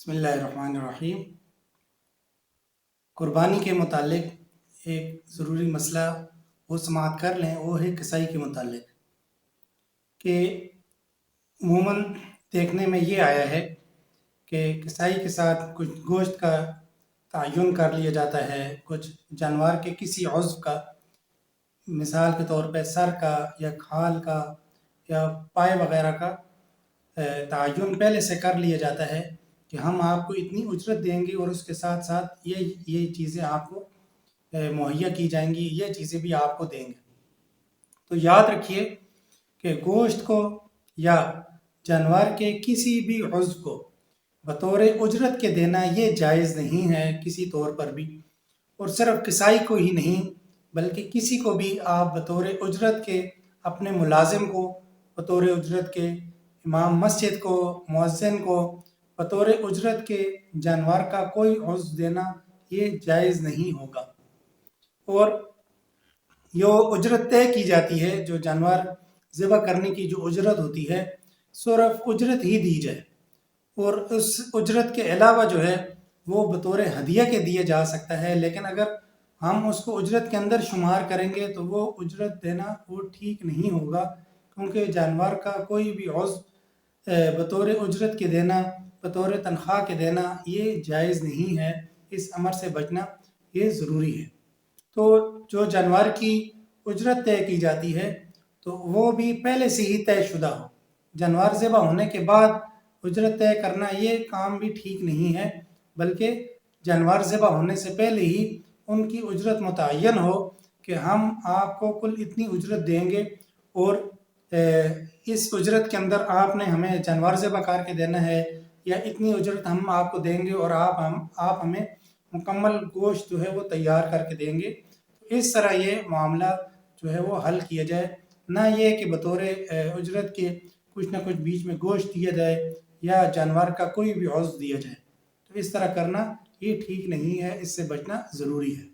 बिस्मिल्लाहिर्रहमानिर्रहीम। कुर्बानी के मुतालिक एक ज़रूरी मसला वो समाअत कर लें, वो है कसाई के मुतालिक कि अमूमन देखने में ये आया है कि कसाई के साथ कुछ गोश्त का तयन कर लिया जाता है, कुछ जानवर के किसी उज़्व का, मिसाल के तौर पे सर का या खाल का या पाए वगैरह का तयन पहले से कर लिया जाता है कि हम आपको इतनी उजरत देंगे और उसके साथ साथ ये चीज़ें आपको मुहैया की जाएंगी, ये चीज़ें भी आपको देंगे। तो याद रखिए कि गोश्त को या जानवर के किसी भी उज़्व को बतौर उजरत के देना ये जायज़ नहीं है किसी तौर पर भी, और सिर्फ कसाई को ही नहीं बल्कि किसी को भी आप बतौर उजरत के, अपने मुलाजिम को बतौर उजरत के, इमाम मस्जिद को, मुअज्जिन को बतौर उजरत के जानवर का कोई उज़्व देना ये जायज़ नहीं होगा। और यो उजरत तय की जाती है, जो जानवर ज़िबा करने की जो उजरत होती है सिर्फ उजरत ही दी जाए, और उस उजरत के अलावा जो है वो बतौर हदिया के दिया जा सकता है, लेकिन अगर हम उसको उजरत के अंदर शुमार करेंगे तो वो उजरत देना वो ठीक नहीं होगा, क्योंकि जानवर का कोई भी उज़्व बतौर उजरत के देना, बतौर तनख्वाह के देना ये जायज़ नहीं है। इस अमर से बचना ये ज़रूरी है। तो जो जानवर की उजरत तय की जाती है तो वो भी पहले से ही तयशुदा हो। जानवर ज़िबा होने के बाद उजरत तय करना ये काम भी ठीक नहीं है, बल्कि जानवर ज़िबा होने से पहले ही उनकी उजरत मुतय्यन हो कि हम आपको कुल इतनी उजरत देंगे और इस उजरत के अंदर आपने हमें जानवर ज़िबा करके देना है, या इतनी उजरत हम आपको देंगे और आप हमें मुकम्मल गोश्त जो है वो तैयार करके देंगे। तो इस तरह ये मामला जो है वो हल किया जाए, ना ये कि बतौर उजरत के कुछ ना कुछ बीच में गोश्त दिया जाए या जानवर का कोई भी उज़्व दिया जाए। तो इस तरह करना ये ठीक नहीं है, इससे बचना ज़रूरी है।